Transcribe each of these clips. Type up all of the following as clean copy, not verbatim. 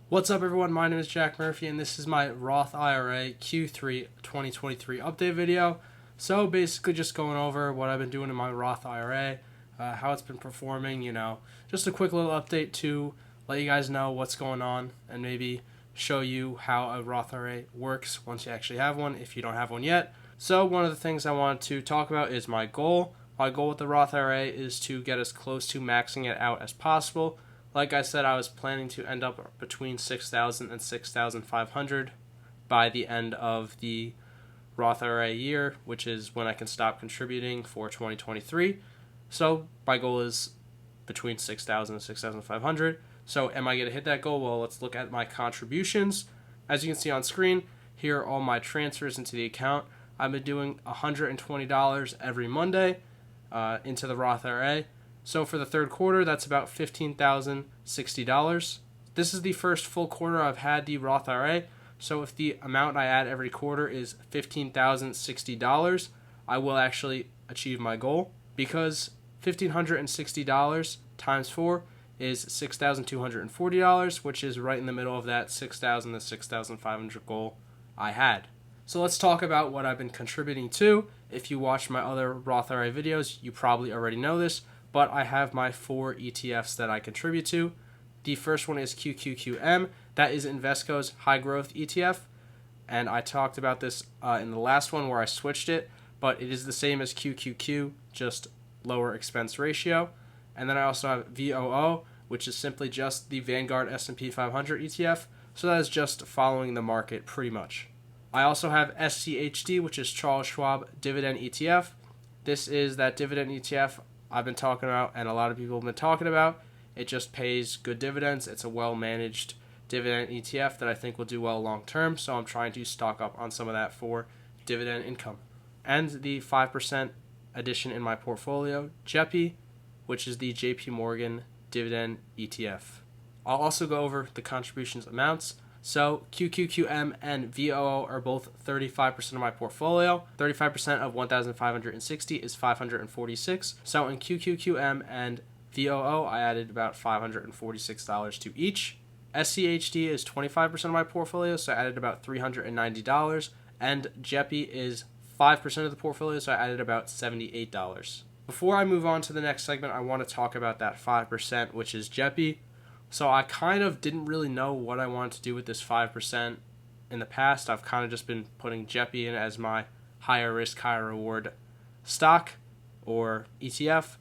What's up, everyone? My name is Jack Murphy, and this is my Roth IRA Q3 2023 update video. So basically just going over what I've been doing in my Roth IRA, how it's been performing, just a quick little update to let you guys know what's going on and maybe show you how a Roth IRA works once you actually have one if you don't have one yet. So one of the things I want to talk about is my goal. My goal with the Roth IRA is to get as close to maxing it out as possible. Like I said, I was planning to end up between $6,000 and $6,500 by the end of the Roth IRA year, which is when I can stop contributing for 2023. So my goal is between $6,000 and $6,500. So am I going to hit that goal? Well, let's look at my contributions. As you can see on screen, here are all my transfers into the account. I've been doing $120 every Monday into the Roth IRA. So for the third quarter, that's about $15,060. This is the first full quarter I've had the Roth IRA. So if the amount I add every quarter is $15,060, I will actually achieve my goal, because $1,560 times 4 is $6,240, which is right in the middle of that $6,000 to $6,500 goal I had. So let's talk about what I've been contributing to. If you watch my other Roth IRA videos, you probably already know this, but I have my 4 ETFs that I contribute to. The first one is QQQM. That is Invesco's high growth ETF. And I talked about this in the last one where I switched it, but it is the same as QQQ, just lower expense ratio. And then I also have VOO, which is simply just the Vanguard S&P 500 ETF. So that is just following the market pretty much. I also have SCHD, which is Charles Schwab Dividend ETF. This is that dividend ETF I've been talking about and a lot of people have been talking about. It just pays good dividends. It's a well-managed dividend ETF that I think will do well long-term, so I'm trying to stock up on some of that for dividend income. And the 5% addition in my portfolio, JEPI, which is the JP Morgan Dividend ETF. I'll also go over the contributions amounts. So QQQM and VOO are both 35% of my portfolio. 35% of 1,560 is 546. So in QQQM and VOO, I added about $546 to each. SCHD is 25% of my portfolio, so I added about $390. And JEPI is 5% of the portfolio, so I added about $78. Before I move on to the next segment, I want to talk about that 5%, which is JEPI. So I kind of didn't really know what I wanted to do with this 5% in the past. I've kind of just been putting JEPI in as my higher risk, higher reward stock or ETF.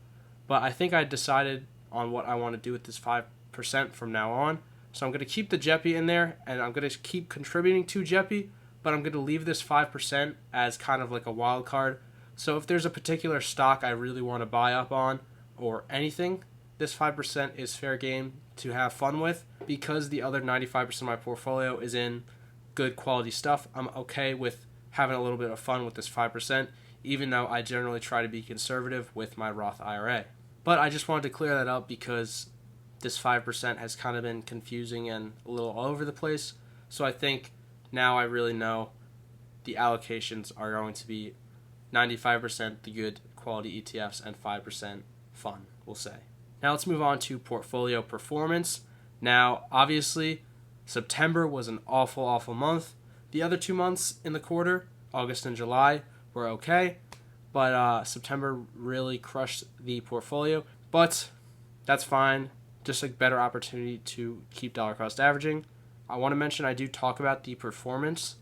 But I think I decided on what I want to do with this 5% from now on. So I'm going to keep the JEPI in there, and I'm going to keep contributing to JEPI, but I'm going to leave this 5% as kind of like a wild card. So if there's a particular stock I really want to buy up on or anything, this 5% is fair game to have fun with. Because the other 95% of my portfolio is in good quality stuff, I'm okay with having a little bit of fun with this 5%, even though I generally try to be conservative with my Roth IRA. But I just wanted to clear that up because this 5% has kind of been confusing and a little all over the place. So I think now I really know the allocations are going to be 95% the good quality ETFs and 5% fun, we'll say. Now let's move on to portfolio performance. Now, obviously, September was an awful month. The other 2 months in the quarter, August and July, were okay. But September really crushed the portfolio. But that's fine. Just a better opportunity to keep dollar cost averaging. I want to mention I do talk about the performance,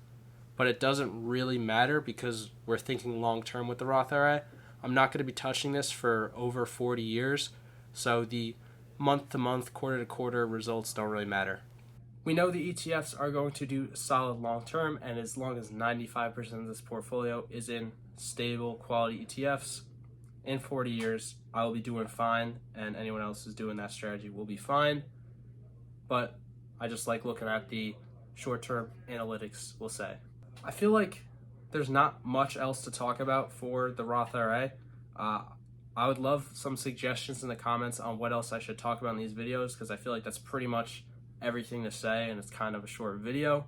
but it doesn't really matter because we're thinking long term with the Roth IRA. I'm not going to be touching this for over 40 years. So the month-to-month, quarter-to-quarter results don't really matter. We know the ETFs are going to do solid long-term, and as long as 95% of this portfolio is in stable quality ETFs, in 40 years, I will be doing fine, and anyone else who's doing that strategy will be fine. But I just like looking at the short-term analytics, we'll say. I feel like there's not much else to talk about for the Roth IRA. I would love some suggestions in the comments on what else I should talk about in these videos, because I feel like that's pretty much everything to say, and it's kind of a short video.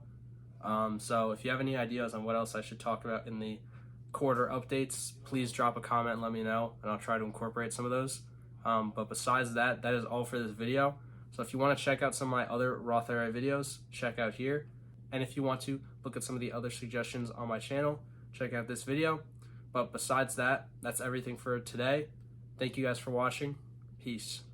So if you have any ideas on what else I should talk about in the quarter updates, please drop a comment and let me know, and I'll try to incorporate some of those. But besides that, that is all for this video. So if you want to check out some of my other Roth IRA videos, check out here. And if you want to look at some of the other suggestions on my channel, check out this video. But besides that, that's everything for today. Thank you guys for watching. Peace.